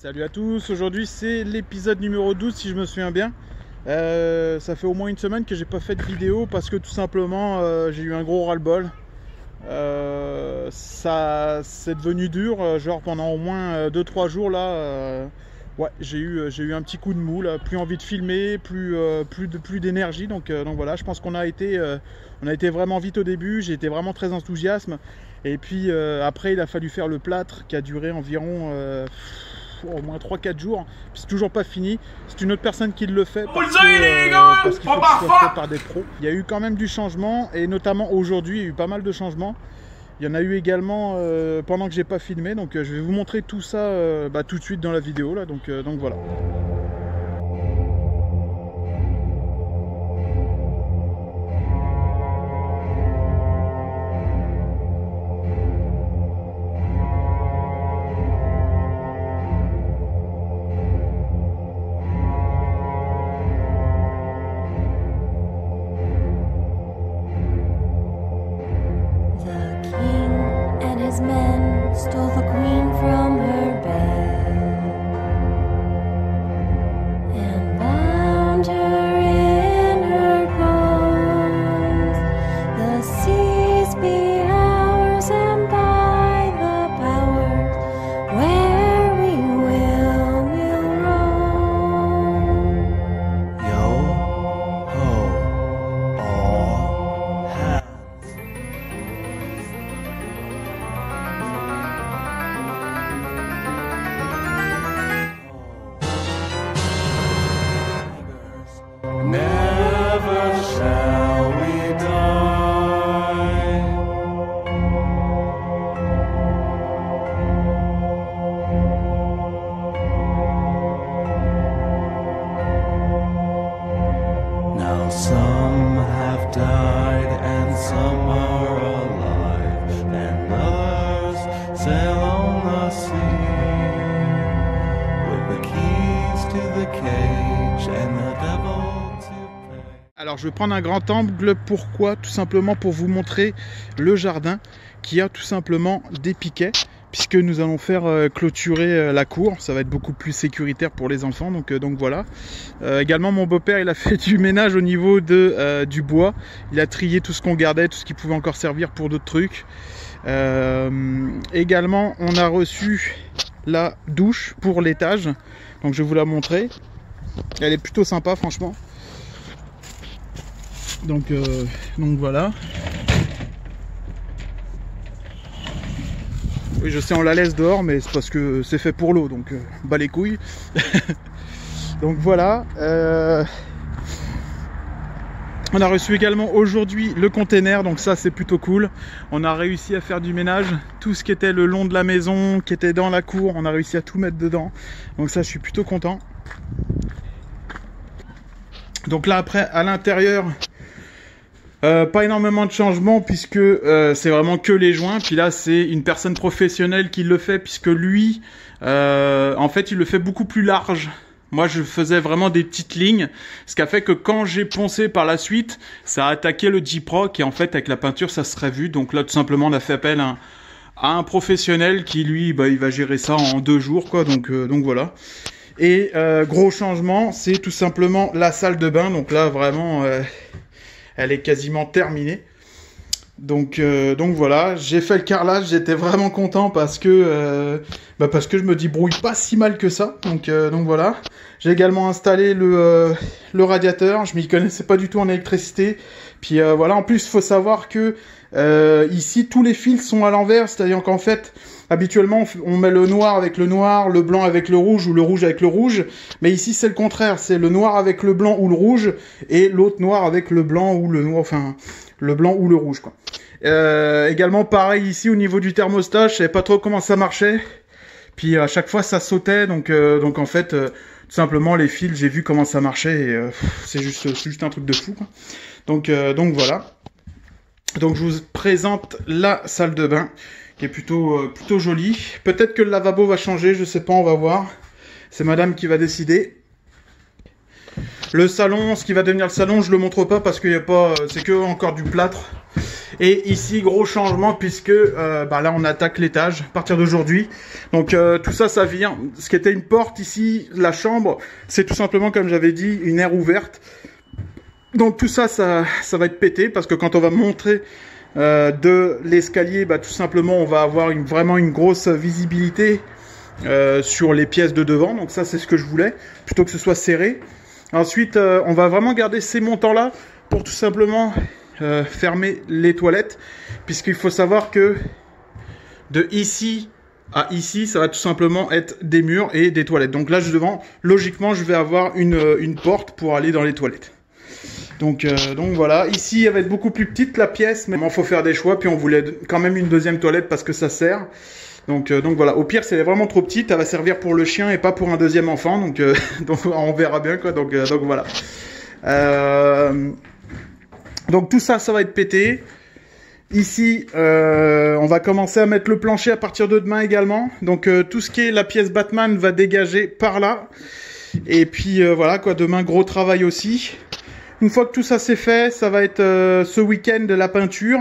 Salut à tous, aujourd'hui c'est l'épisode numéro 12 si je me souviens bien. Ça fait au moins une semaine que j'ai pas fait de vidéo parce que tout simplement j'ai eu un gros ras-le-bol. Ça c'est devenu dur, genre pendant au moins 2-3 jours là. Ouais, j'ai eu un petit coup de mou là, plus envie de filmer, plus d'énergie, donc voilà, je pense qu'on a été vraiment vite au début, j'ai été vraiment très enthousiaste. Et puis après il a fallu faire le plâtre qui a duré environ au moins 3-4 jours, puis c'est toujours pas fini. C'est une autre personne qui le fait parce qu'il faut que ce soit fait par des pros. Il y a eu quand même du changement, et notamment aujourd'hui il y a eu pas mal de changements. Il y en a eu également pendant que j'ai pas filmé, donc je vais vous montrer tout ça tout de suite dans la vidéo là, donc voilà. Men stole the queen from her bed and bound her in her bones. The seas be ours, and by the powers where we will roam. Yo ho, all hands. Never shall we die. Now some have died and some are alive, and others sail on the sea with the keys to the cage and the devil. Alors je vais prendre un grand angle, pourquoi? Tout simplement pour vous montrer le jardin qui a tout simplement des piquets, puisque nous allons faire clôturer la cour. Ça va être beaucoup plus sécuritaire pour les enfants, donc voilà. Également mon beau-père il a fait du ménage au niveau du bois. Il a trié tout ce qu'on gardait, tout ce qui pouvait encore servir pour d'autres trucs. Également on a reçu la douche pour l'étage, donc je vais vous la montrer. Elle est plutôt sympa franchement. Donc voilà. Oui, je sais, on la laisse dehors, mais c'est parce que c'est fait pour l'eau, donc bas les couilles. Donc voilà. On a reçu également aujourd'hui le container, donc ça c'est plutôt cool. On a réussi à faire du ménage, tout ce qui était le long de la maison, qui était dans la cour, on a réussi à tout mettre dedans. Donc ça je suis plutôt content. Donc là après à l'intérieur, pas énormément de changements puisque c'est vraiment que les joints. Puis là c'est une personne professionnelle qui le fait, puisque lui en fait il le fait beaucoup plus large. Moi je faisais vraiment des petites lignes, ce qui a fait que quand j'ai poncé par la suite, ça a attaqué le J-Proc, et en fait avec la peinture ça serait vu. Donc là tout simplement on a fait appel à un professionnel qui lui il va gérer ça en 2 jours quoi, donc voilà. Et gros changement, c'est tout simplement la salle de bain. Donc là vraiment elle est quasiment terminée. Donc voilà, j'ai fait le carrelage, j'étais vraiment content parce que je me débrouille pas si mal que ça. Donc voilà. J'ai également installé le radiateur, je m'y connaissais pas du tout en électricité. Puis voilà, en plus il faut savoir que ici tous les fils sont à l'envers, c'est-à-dire qu'en fait habituellement on met le noir avec le noir, le blanc avec le rouge ou le rouge avec le rouge, mais ici c'est le contraire, c'est le noir avec le blanc ou le rouge et l'autre noir avec le blanc ou le noir, enfin le blanc ou le rouge quoi. Également pareil ici au niveau du thermostat, je savais pas trop comment ça marchait, puis à chaque fois ça sautait, donc en fait tout simplement les fils, j'ai vu comment ça marchait et c'est juste un truc de fou quoi. Donc voilà. Donc je vous présente la salle de bain qui est plutôt jolie. Peut-être que le lavabo va changer, je sais pas, on va voir. C'est madame qui va décider. Le salon, ce qui va devenir le salon, je le montre pas parce qu'il y a pas, c'est que encore du plâtre. Et ici, gros changement puisque là on attaque l'étage à partir d'aujourd'hui. Donc tout ça, ça vient. Ce qui était une porte ici, la chambre, c'est tout simplement, comme j'avais dit, une aire ouverte. Donc tout ça, ça va être pété parce que quand on va monter de l'escalier, tout simplement, on va avoir vraiment une grosse visibilité sur les pièces de devant. Donc ça, c'est ce que je voulais, plutôt que ce soit serré. Ensuite, on va vraiment garder ces montants-là pour tout simplement fermer les toilettes, puisqu'il faut savoir que de ici à ici, ça va tout simplement être des murs et des toilettes. Donc là, devant, logiquement, je vais avoir une porte pour aller dans les toilettes. Donc voilà, ici, elle va être beaucoup plus petite la pièce, mais il faut faire des choix. Puis on voulait quand même une deuxième toilette parce que ça sert. Donc voilà, au pire, si elle est vraiment trop petite, elle va servir pour le chien et pas pour un deuxième enfant. Donc on verra bien quoi. Donc voilà. Donc tout ça, ça va être pété. Ici, on va commencer à mettre le plancher à partir de demain également. Donc tout ce qui est la pièce Batman va dégager par là. Et puis voilà quoi, demain gros travail aussi. Une fois que tout ça c'est fait, ça va être ce week-end de la peinture.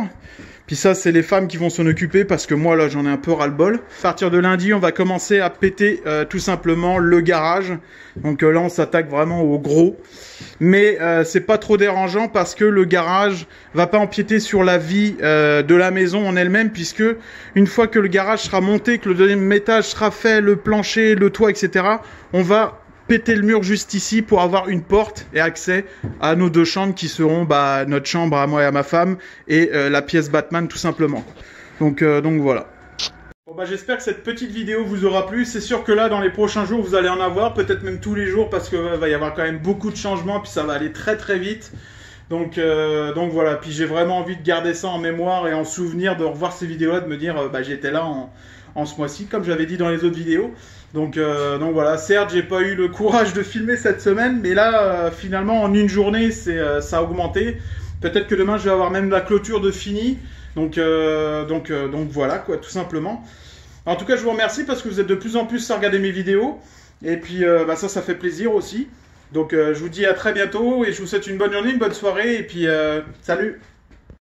Puis ça, c'est les femmes qui vont s'en occuper parce que moi, là, j'en ai un peu ras-le-bol. À partir de lundi, on va commencer à péter tout simplement le garage. Donc là, on s'attaque vraiment au gros. Mais c'est pas trop dérangeant parce que le garage va pas empiéter sur la vie de la maison en elle-même, puisque une fois que le garage sera monté, que le deuxième étage sera fait, le plancher, le toit, etc., on va péter le mur juste ici pour avoir une porte et accès à nos deux chambres qui seront notre chambre à moi et à ma femme et la pièce Batman tout simplement. Donc voilà. Bon j'espère que cette petite vidéo vous aura plu. C'est sûr que là dans les prochains jours vous allez en avoir, peut-être même tous les jours, parce que va y avoir quand même beaucoup de changements, puis ça va aller très très vite. Donc voilà, puis j'ai vraiment envie de garder ça en mémoire et en souvenir, de revoir ces vidéos là, de me dire j'étais là en ce mois-ci, comme j'avais dit dans les autres vidéos. Donc voilà, certes j'ai pas eu le courage de filmer cette semaine, mais là finalement en une journée ça a augmenté. Peut-être que demain je vais avoir même la clôture de fini. Donc voilà quoi, tout simplement. En tout cas je vous remercie parce que vous êtes de plus en plus à regarder mes vidéos. Et puis ça fait plaisir aussi. Donc je vous dis à très bientôt et je vous souhaite une bonne journée, une bonne soirée et puis salut.